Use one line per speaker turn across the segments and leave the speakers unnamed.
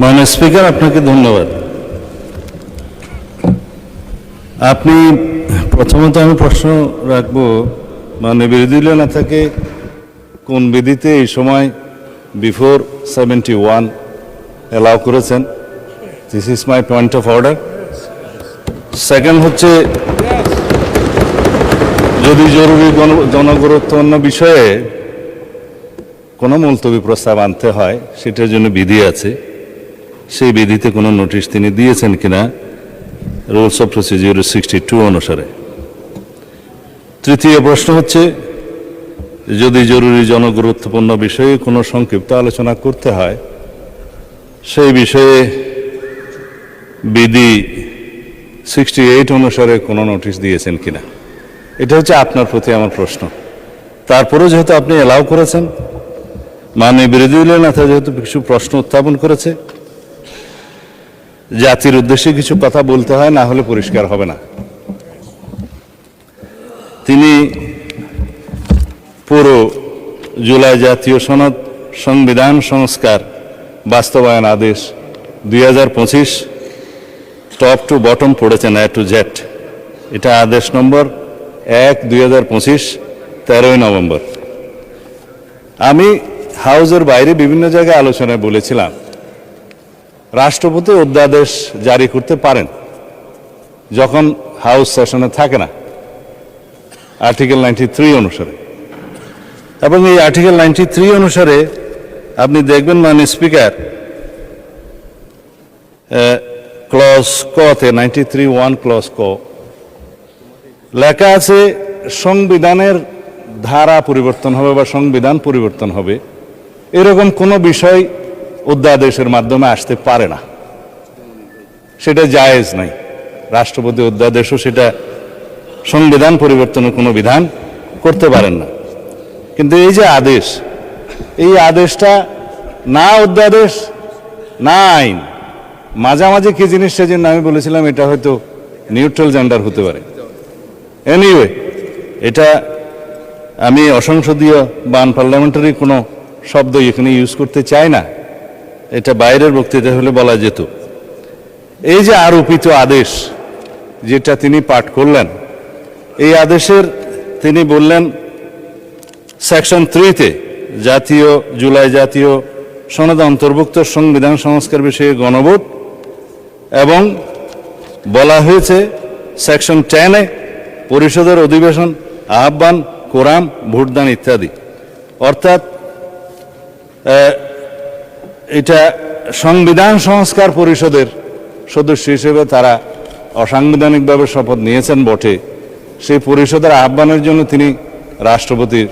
মাননীয় স্পিকার, আপনাকে ধন্যবাদ। আপনি প্রথমত আমি প্রশ্ন রাখব, মাননীয় বিরোধী দলীয় নেতাকে কোন বিধিতে এই সময় বিফোর 71 অ্যালাউ করেছেন? This is my point of order. Second হচ্ছে, যদি জরুরি জনগুরুত্বপূর্ণ বিষয়ে কোনো মুলতবি প্রস্তাব আনতে হয়, সেটার জন্য বিধি আছে, সেই বিধিতে কোনো নোটিশ তিনি দিয়েছেন কিনা রুলস অফ প্রসিডিউর 62 অনুসারে। তৃতীয় প্রশ্ন হচ্ছে, যদি জরুরি জনগুরুত্বপূর্ণ বিষয়ে কোনো সংক্ষিপ্ত আলোচনা করতে হয়, সেই বিষয়ে বিধি 68 অনুসারে কোনো নোটিশ দিয়েছেন কিনা। এটা হচ্ছে আপনার প্রতি আমার প্রশ্ন। তারপরেও যেহেতু আপনি অ্যালাউ করেছেন, মাননীয় বিরোধী দলীয় নেতা যেহেতু কিছু প্রশ্ন উত্থাপন করেছে, জাতির উদ্দেশ্যে কিছু কথা বলতে হয়, না হলে পরিষ্কার হবে না। তিনি পুরো জুলাই জাতীয় সনদ সংবিধান সংস্কার বাস্তবায়ন আদেশ 2025 টপ টু বটম পড়েছেন, এ টু জেড। এটা আদেশ নম্বর 1/2025, 13 নভেম্বর। আমি হাউসের বাইরে বিভিন্ন জায়গায় আলোচনায় বলেছিলাম, রাষ্ট্রপতি অধ্যাদেশ জারি করতে পারেন যখন হাউস সেশনে থাকে না, আর্টিকেল 93 অনুসারে। এবং এই আর্টিকেল 93 অনুসারে আপনি দেখবেন, মাননীয় স্পিকার, ক্লজ কতে 93(1) ক্লজ ক লেখা আছে, সংবিধানের ধারা পরিবর্তন হবে বা সংবিধান পরিবর্তন হবে, এরকম কোনো বিষয় অধ্যাদেশের মাধ্যমে আসতে পারে না, সেটা জায়েজ নাই। রাষ্ট্রপতি অধ্যাদেশও সেটা সংবিধান পরিবর্তনের কোনো বিধান করতে পারেন না। কিন্তু এই যে আদেশ, এই আদেশটা না অধ্যাদেশ না আইন, মাঝামাঝি কি জিনিস, সেজন্য আমি বলেছিলাম এটা হয়তো নিউট্রাল জেন্ডার হতে পারে। এনিওয়ে, এটা আমি অসংসদীয় বা আনপার্লামেন্টারি কোনো শব্দ এখানে ইউজ করতে চাই না, এটা বাইরের বক্তৃতা হলে বলা যেত। এই যে আরোপিত আদেশ যেটা তিনি পাঠ করলেন, এই আদেশের তিনি বললেন সেকশন 3-তে জুলাই জাতীয় সনদে অন্তর্ভুক্ত সংবিধান সংস্কার বিষয়ে গণভোট, এবং বলা হয়েছে সেকশন 10-এ পরিষদের অধিবেশন আহ্বান, কোরাম, ভোটদান ইত্যাদি। অর্থাৎ এটা সংবিধান সংস্কার পরিষদের সদস্য হিসেবে তারা অসাংবিধানিকভাবে শপথ নিয়েছেন বটে, সেই পরিষদের আহ্বানের জন্য তিনি রাষ্ট্রপতির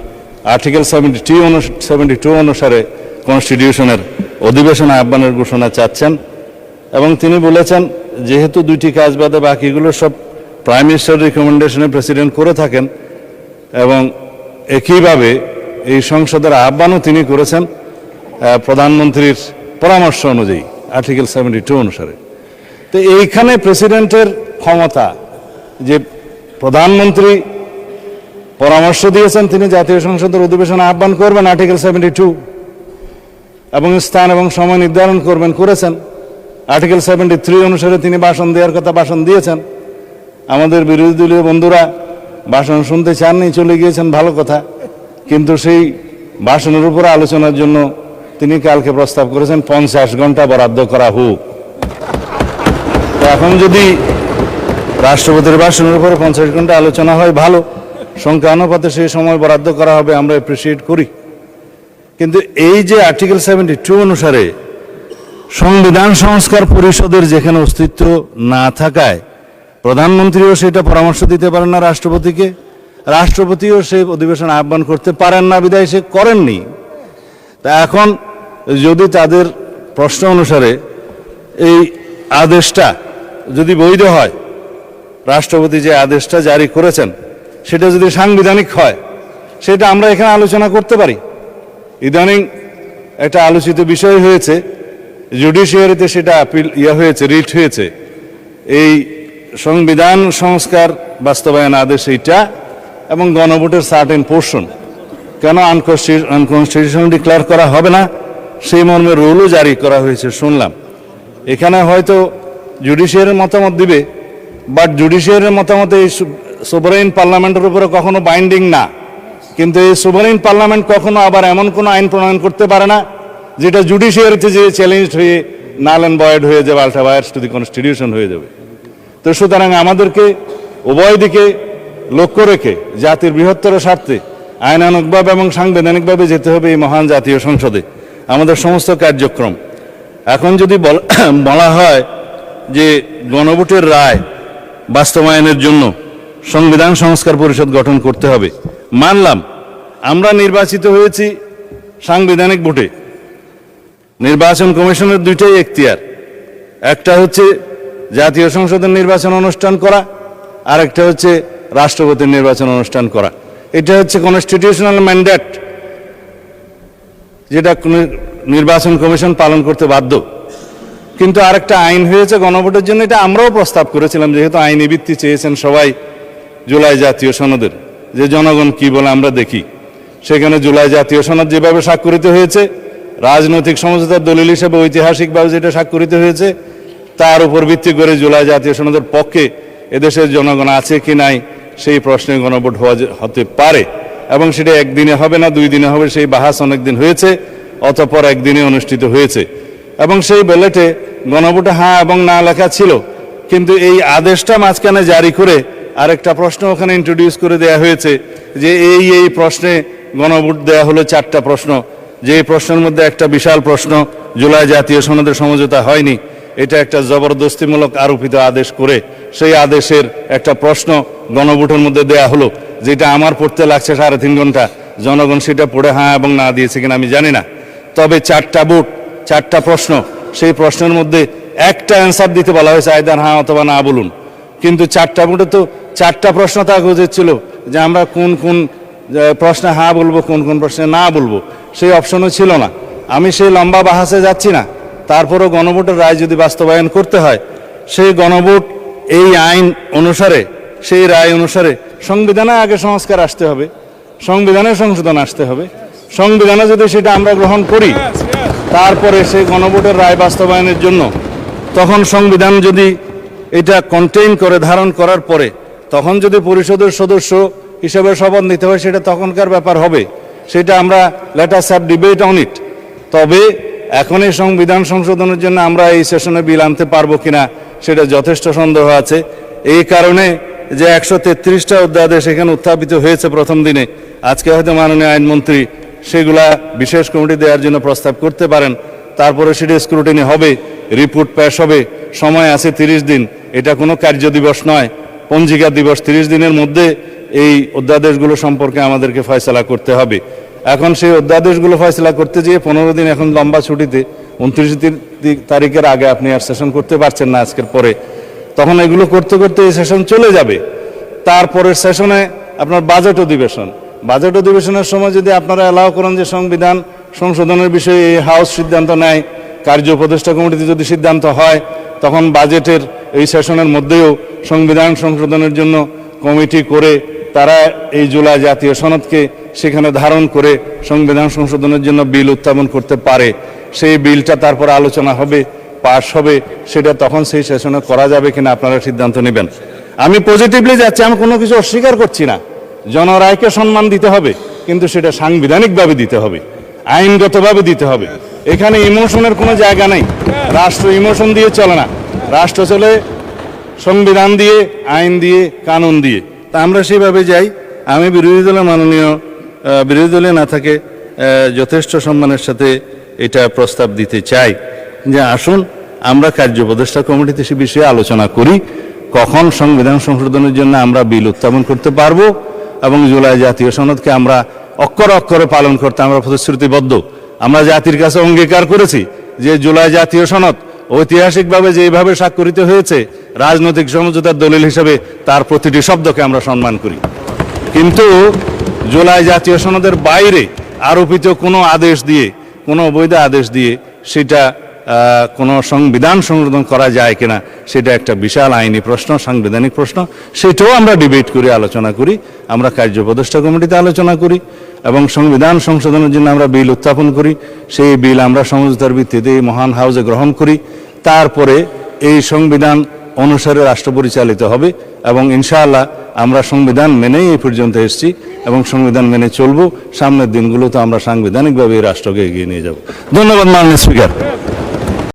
আর্টিকেল 72 অনুসারে কনস্টিটিউশনের অধিবেশন আহ্বানের ঘোষণা চাচ্ছেন। এবং তিনি বলেছেন, যেহেতু দুইটি কাজ বাদে বাকিগুলো সব প্রাইম মিনিস্টার রিকমেন্ডেশনে প্রেসিডেন্ট করে থাকেন, এবং একইভাবে এই সংসদের আহ্বানও তিনি করেছেন প্রধানমন্ত্রীর পরামর্শ অনুযায়ী আর্টিকেল 72 অনুসারে। তো এইখানে প্রেসিডেন্টের ক্ষমতা, যে প্রধানমন্ত্রী পরামর্শ দিয়েছেন তিনি জাতীয় সংসদের অধিবেশন আহ্বান করবেন আর্টিকেল 72, এবং স্থান এবং সময় নির্ধারণ করেছেন আর্টিকেল 73 অনুসারে। তিনি ভাষণ দেওয়ার কথা ভাষণ দিয়েছেন। আমাদের বিরোধী দলীয় বন্ধুরা ভাষণ শুনতে চাননি, চলে গিয়েছেন, ভালো কথা। কিন্তু সেই ভাষণের উপর আলোচনার জন্য তিনি কালকে প্রস্তাব করেছেন 50 ঘন্টা বরাদ্দ করা হোক। এখন যদি রাষ্ট্রপতির ভাষণের উপরে 50 ঘন্টা আলোচনা হয়, ভালো, সংখ্যা অনুপাতে সেই সময় বরাদ্দ করা হবে, আমরা অ্যাপ্রিসিয়েট করি। কিন্তু এই যে আর্টিকেল 72 অনুসারে সংবিধান সংস্কার পরিষদের যেখানে অস্তিত্ব না থাকায় প্রধানমন্ত্রীও সেটা পরামর্শ দিতে পারেন না রাষ্ট্রপতিকে, রাষ্ট্রপতিও সেই অধিবেশন আহ্বান করতে পারেন না, বিধায় সে করেননি। তা এখন যদি তাদের প্রশ্ন অনুসারে এই আদেশটা যদি বৈধ হয়, রাষ্ট্রপতি যে আদেশটা জারি করেছেন সেটা যদি সাংবিধানিক হয়, সেটা আমরা এখানে আলোচনা করতে পারি। ইদানিং একটা আলোচিত বিষয় হয়েছে, জুডিশিয়ারিতে সেটা আপিল হয়েছে, রিট হয়েছে, এই সংবিধান সংস্কার বাস্তবায়ন আদেশ এইটা এবং গণভোটের সার্টেন পোর্শন কেন আনকনস্টিটিউশনাল ডিক্লেয়ার করা হবে না, সেই মর্মে রুলও জারি করা হয়েছে শুনলাম। এখানে হয়তো জুডিশিয়ারির মতামত দিবে, বাট জুডিশিয়ারির মতামত এই সোভারেইন পার্লামেন্টের উপরে কখনো বাইন্ডিং না। কিন্তু এই সোভারেইন পার্লামেন্ট কখনো আবার এমন কোনো আইন প্রণয়ন করতে পারে না যেটা জুডিশিয়ারিতে যে চ্যালেঞ্জ হয়ে নাল অ্যান্ড ভয়েড হয়ে যাবে, আল্ট্রা ভায়ার্স টু দি কনস্টিটিউশন হয়ে যাবে। তো সুতরাং আমাদেরকে উভয় দিকে লক্ষ্য রেখে জাতির বৃহত্তর স্বার্থে আইনানুগভাবে এবং সাংবিধানিকভাবে যেতে হবে এই মহান জাতীয় সংসদে আমাদের সমস্ত কার্যক্রম। এখন যদি বলা হয় যে গণভোটের রায় বাস্তবায়নের জন্য সংবিধান সংস্কার পরিষদ গঠন করতে হবে, মানলাম আমরা নির্বাচিত হয়েছি সাংবিধানিক ভোটে। নির্বাচন কমিশনের দুইটাই এখতিয়ার, একটা হচ্ছে জাতীয় সংসদের নির্বাচন অনুষ্ঠান করা, আর একটা হচ্ছে রাষ্ট্রপতির নির্বাচন অনুষ্ঠান করা। এটা হচ্ছে কনস্টিটিউশনাল ম্যান্ডেট, যেটা নির্বাচন কমিশন পালন করতে বাধ্য। কিন্তু আরেকটা আইন হয়েছে গণভোটের জন্য, এটা আমরাও প্রস্তাব করেছিলাম, যেহেতু আইনি ভিত্তি চেয়েছেন সবাই জুলাই জাতীয় সনদের, যে জনগণ কি বলে আমরা দেখি। সেখানে জুলাই জাতীয় সনদ যেভাবে স্বাক্ষরিত হয়েছে, রাজনৈতিক সমঝোতার দলিল হিসেবে ঐতিহাসিকভাবে যেটা স্বাক্ষরিত হয়েছে, তার উপর ভিত্তি করে জুলাই জাতীয় সনদের পক্ষে এদেশের জনগণ আছে কি নাই সেই প্রশ্নে গণভোট হতে পারে, এবং সেটা একদিনে হবে না, 2 দিনে হবে, সেই বাহাস অনেকদিন হয়েছে, অতঃপর একদিনে অনুষ্ঠিত হয়েছে। এবং সেই ব্যালটে গণভোটে হ্যাঁ এবং না লেখা ছিল, কিন্তু এই আদেশটা মাঝখানে জারি করে আরেকটা প্রশ্ন ওখানে ইন্ট্রোডিউস করে দেয়া হয়েছে যে এই প্রশ্নে গণভোট দেয়া হলো 4টা প্রশ্ন, যে প্রশ্নের মধ্যে একটা বিশাল প্রশ্ন জুলাই জাতীয় সনদের সমঝোতা হয়নি, এটা একটা জবরদস্তিমূলক আরোপিত আদেশ করে সেই আদেশের একটা প্রশ্ন গণভোটের মধ্যে দেয়া হলো, যেটা আমার পড়তে লাগছে 3.5 ঘন্টা। জনগণ সেটা পড়ে হ্যাঁ এবং না দিয়েছে কিনা আমি জানি না, তবে 4টা ভোট 4টা প্রশ্ন, সেই প্রশ্নের মধ্যে একটা অ্যান্সার দিতে বলা হয়েছে, আইদার হ্যাঁ অথবা না বলুন। কিন্তু 4টা ভোটে তো 4টা প্রশ্ন থাকা উচিত ছিল যে আমরা কোন কোন প্রশ্নে হ্যাঁ বলবো, কোন কোন প্রশ্নে না বলবো, সেই অপশনও ছিল না। আমি সেই লম্বা বাহাসে যাচ্ছি না, তারপরও গণভোটের রায় যদি বাস্তবায়ন করতে হয়, সেই গণভোট এই আইন অনুসারে, সেই রায় অনুসারে সংবিধানে আগে সংস্কার আসতে হবে, সংবিধানের সংশোধন আসতে হবে। সংবিধানে যদি সেটা আমরা গ্রহণ করি, তারপরে সেই গণভোটের রায় বাস্তবায়নের জন্য তখন সংবিধান যদি এটা কন্টেইন করে, ধারণ করার পরে তখন যদি পরিষদের সদস্য হিসেবে শপথ নিতে হয়, সেটা তখনকার ব্যাপার হবে, সেটা আমরা let us have debate on it. তবে এখন এই সংবিধান সংশোধনের জন্য আমরা এই সেশনে বিল আনতে পারবো কিনা সেটা যথেষ্ট সন্দেহ আছে। এই কারণে যে 133টা অধ্যাদেশ এখানে উত্থাপিত হয়েছে প্রথম দিনে, আজকে হয়তো মাননীয় আইনমন্ত্রী সেগুলা বিশেষ কমিটি দেওয়ার জন্য প্রস্তাব করতে পারেন, তারপরে সেটা স্ক্রুটিনি হবে, রিপোর্ট পেশ হবে, সময় আছে 30 দিন। এটা কোনো কার্য দিবস নয়, পঞ্জিকা দিবস। 30 দিনের মধ্যে এই অধ্যাদেশগুলো সম্পর্কে আমাদেরকে ফয়সালা করতে হবে। এখন সেই অধ্যাদেশগুলো ফয়সালা করতে গিয়ে 15 দিন এখন লম্বা ছুটিতে, 29 তারিখের আগে আপনি আর সেশন করতে পারছেন না আজকের পরে, তখন এগুলো করতে করতে এই সেশন চলে যাবে। তারপরের সেশনে আপনার বাজেট অধিবেশনের সময় যদি আপনারা অ্যালাউ করেন যে সংবিধান সংশোধনের বিষয়ে এই হাউস সিদ্ধান্ত নেয়, কার্য উপদেষ্টা কমিটিতে যদি সিদ্ধান্ত হয়, তখন বাজেটের এই সেশনের মধ্যেও সংবিধান সংশোধনের জন্য কমিটি করে তারা এই জুলাই জাতীয় সনদকে সেখানে ধারণ করে সংবিধান সংশোধনের জন্য বিল উত্থাপন করতে পারে। সেই বিলটা তারপর আলোচনা হবে, পাশ হবে, সেটা তখন সেই সেশনে করা যাবে কিনা আপনারা সিদ্ধান্ত নেবেন। আমি পজিটিভলি যাচ্ছি, আমি কোনো কিছু অস্বীকার করছি না। জনরায়কে সম্মান দিতে হবে, কিন্তু সেটা সাংবিধানিকভাবে দিতে হবে, আইনগতভাবে দিতে হবে। এখানে ইমোশনের কোনো জায়গা নেই। রাষ্ট্র ইমোশন দিয়ে চলে না, রাষ্ট্র চলে সংবিধান দিয়ে, আইন দিয়ে, কানুন দিয়ে। তা আমরা সেইভাবে যাই। আমি বিরোধী দলে না থাকে যথেষ্ট সম্মানের সাথে এটা প্রস্তাব দিতে চাই যে আসুন আমরা কার্য উপদেষ্টা কমিটিতে সে বিষয়ে আলোচনা করি, কখন সংবিধান সংশোধনের জন্য আমরা বিল উত্থাপন করতে পারবো, এবং জুলাই জাতীয় সনদকে আমরা অক্ষরে অক্ষরে পালন করতে আমরা প্রতিশ্রুতিবদ্ধ। আমরা জাতির কাছে অঙ্গীকার করেছি যে জুলাই জাতীয় সনদ ঐতিহাসিকভাবে যেভাবে স্বাক্ষরিত হয়েছে, রাজনৈতিক সমঝোতার দলিল হিসেবে তার প্রতিটি শব্দকে আমরা সম্মান করি। কিন্তু জুলাই জাতীয় সনদের বাইরে আরোপিত কোনো আদেশ দিয়ে, কোনো অবৈধ আদেশ দিয়ে সেটা কোনো সংবিধান সংশোধন করা যায় কিনা, সেটা একটা বিশাল আইনি প্রশ্ন, সাংবিধানিক প্রশ্ন। সেটাও আমরা ডিবেট করি, আলোচনা করি, আমরা কার্য উপদেষ্টা কমিটিতে আলোচনা করি, এবং সংবিধান সংশোধনের জন্য আমরা বিল উত্থাপন করি। সেই বিল আমরা সমঝোতার ভিত্তিতে মহান হাউসে গ্রহণ করি। তারপরে এই সংবিধান অনুসারে রাষ্ট্র পরিচালিত হবে এবং ইনশাআল্লাহ আমরা সংবিধান মেনেই এই পর্যন্ত এসেছি এবং সংবিধান মেনে চলব। সামনের দিনগুলোতে আমরা সাংবিধানিকভাবে এই রাষ্ট্রকে এগিয়ে নিয়ে যাব। ধন্যবাদ মাননীয় স্পিকার।